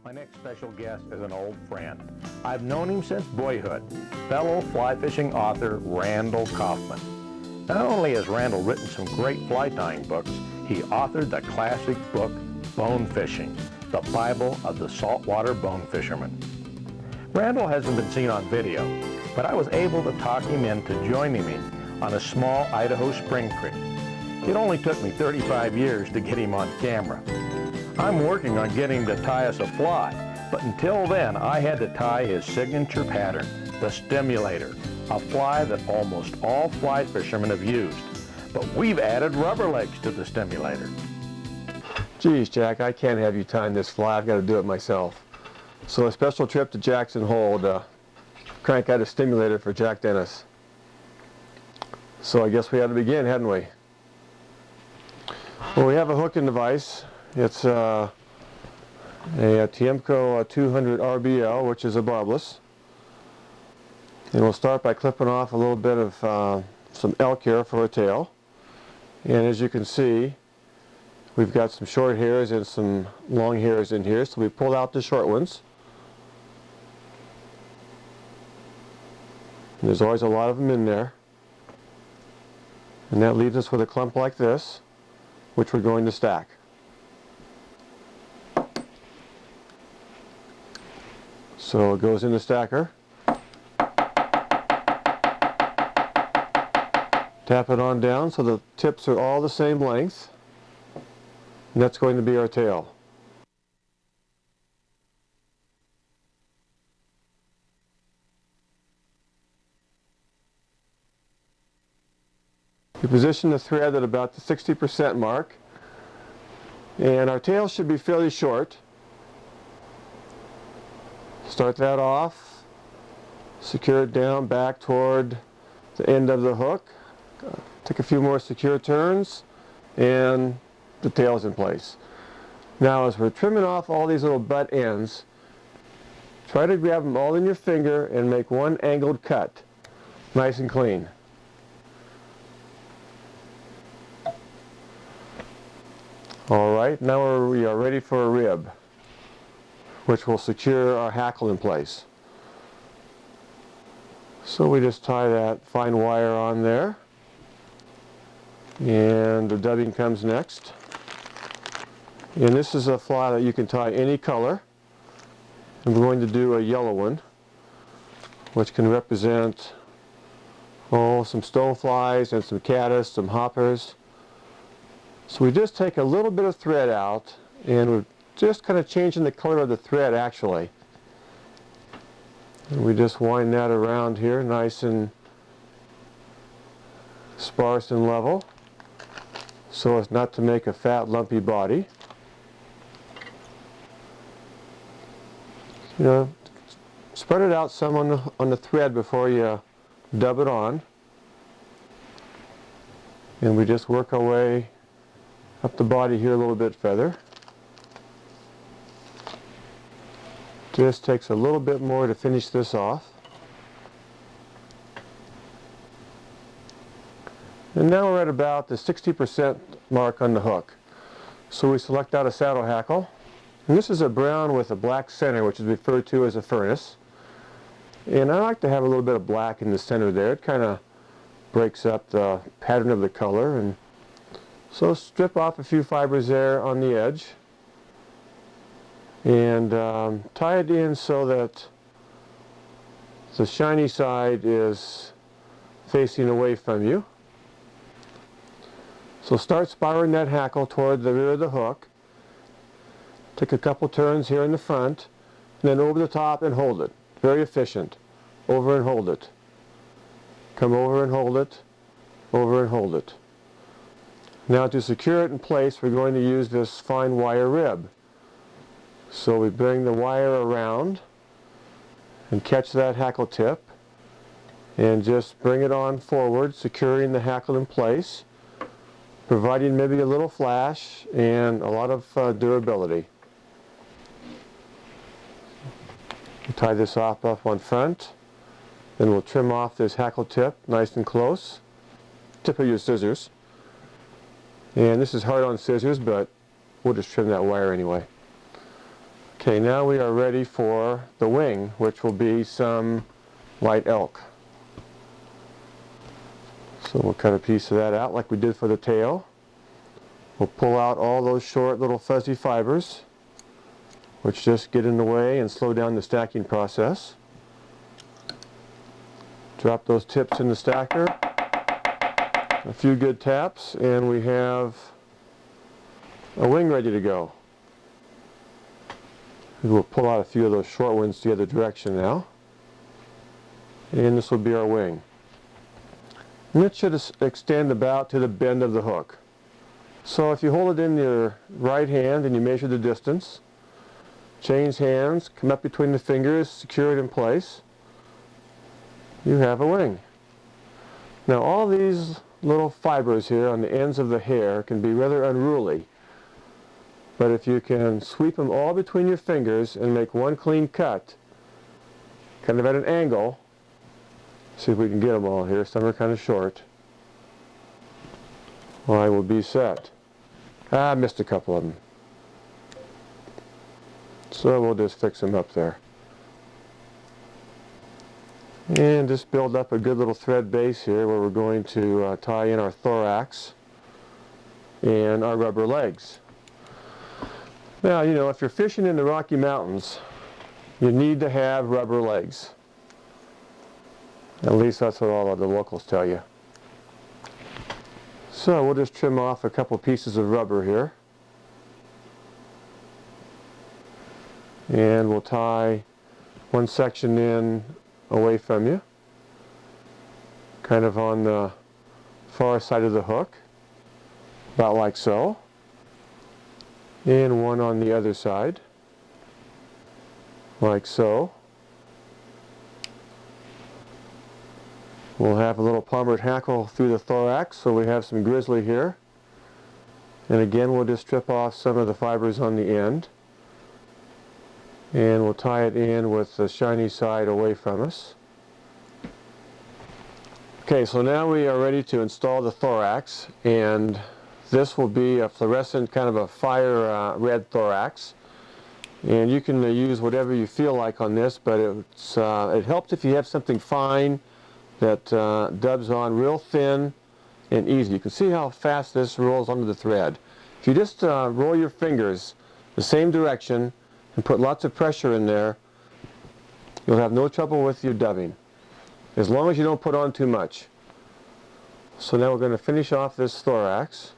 My next special guest is an old friend. I've known him since boyhood, fellow fly fishing author Randall Kaufman. Not only has Randall written some great fly tying books, he authored the classic book Bone Fishing, the Bible of the saltwater bone fisherman. Randall hasn't been seen on video, but I was able to talk him into joining me on a small Idaho spring creek. It only took me 35 years to get him on camera. I'm working on getting to tie us a fly, but until then I had to tie his signature pattern, the stimulator, a fly that almost all fly fishermen have used. But we've added rubber legs to the stimulator. Geez, Jack, I can't have you tying this fly. I've got to do it myself. So a special trip to Jackson Hole to crank out a stimulator for Jack Dennis. So I guess we had to begin, hadn't we? Well, we have a hooking device. It's a Tiemco 200 RBL, which is a barbless. And we'll start by clipping off a little bit of some elk hair for a tail. And as you can see, we've got some short hairs and some long hairs in here, so we pull out the short ones. And there's always a lot of them in there. And that leaves us with a clump like this, which we're going to stack. So it goes in the stacker. Tap it on down so the tips are all the same length. And that's going to be our tail. We position the thread at about the 60% mark. And our tail should be fairly short. Start that off, secure it down back toward the end of the hook, take a few more secure turns, and the tail's in place. Now as we're trimming off all these little butt ends, try to grab them all in your finger and make one angled cut, nice and clean. Alright, now we are ready for a rib, which will secure our hackle in place. So we just tie that fine wire on there, and the dubbing comes next. And this is a fly that you can tie any color. I'm going to do a yellow one, which can represent some stoneflies and some caddis, some hoppers. So we just take a little bit of thread out, and we're just kind of changing the color of the thread actually. And we just wind that around here nice and sparse and level so as not to make a fat lumpy body. You know, spread it out some on the thread before you dub it on. And we just work our way up the body here a little bit further. Just takes a little bit more to finish this off. And now we're at about the 60% mark on the hook. So we select out a saddle hackle. And this is a brown with a black center, which is referred to as a furnace. And I like to have a little bit of black in the center there. It kind of breaks up the pattern of the color. And so strip off a few fibers there on the edge. And tie it in so that the shiny side is facing away from you. So start spiraling that hackle toward the rear of the hook. Take a couple turns here in the front, and then over the top and hold it. Very efficient. Over and hold it. Come over and hold it. Over and hold it. Now to secure it in place, we're going to use this fine wire rib. So we bring the wire around and catch that hackle tip and just bring it on forward, securing the hackle in place, providing maybe a little flash and a lot of durability. We'll tie this off up on front, then we'll trim off this hackle tip nice and close, tip of your scissors. And this is hard on scissors, but we'll just trim that wire anyway. Okay, now we are ready for the wing, which will be some white elk. So we'll cut a piece of that out like we did for the tail. We'll pull out all those short little fuzzy fibers, which just get in the way and slow down the stacking process. Drop those tips in the stacker. A few good taps and we have a wing ready to go. We'll pull out a few of those short ones the other direction now. And this will be our wing. And it should extend about to the bend of the hook. So if you hold it in your right hand and you measure the distance, change hands, come up between the fingers, secure it in place, you have a wing. Now all these little fibers here on the ends of the hair can be rather unruly. But if you can sweep them all between your fingers and make one clean cut, kind of at an angle, see if we can get them all here, some are kind of short, well, I will be set. I missed a couple of them. So we'll just fix them up there. And just build up a good little thread base here where we're going to tie in our thorax and our rubber legs. Now, you know, if you're fishing in the Rocky Mountains, you need to have rubber legs. At least that's what all of the locals tell you. So we'll just trim off a couple pieces of rubber here. And we'll tie one section in away from you, kind of on the far side of the hook, about like so. And one on the other side, like so. We'll have a little palmered hackle through the thorax, so we have some grizzly here. And again, we'll just strip off some of the fibers on the end. And we'll tie it in with the shiny side away from us. Okay, so now we are ready to install the thorax, and this will be a fluorescent, kind of a fire red thorax. And you can use whatever you feel like on this, but it helps if you have something fine that dubs on real thin and easy. You can see how fast this rolls onto the thread. If you just roll your fingers the same direction and put lots of pressure in there, you'll have no trouble with your dubbing, as long as you don't put on too much. So now we're going to finish off this thorax.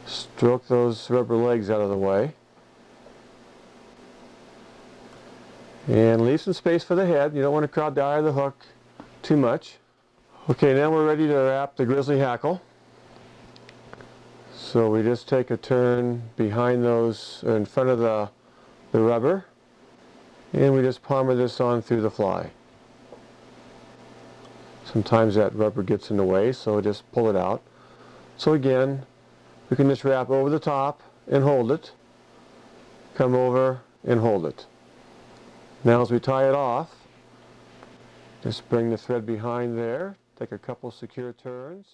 Stroke those rubber legs out of the way. And leave some space for the head. You don't want to crowd the eye of the hook too much. Okay, now we're ready to wrap the Grizzly hackle. So we just take a turn behind those, in front of the rubber, and we just palmer this on through the fly. Sometimes that rubber gets in the way, so just pull it out. So again, we can just wrap over the top and hold it, come over and hold it. Now as we tie it off, just bring the thread behind there, take a couple secure turns.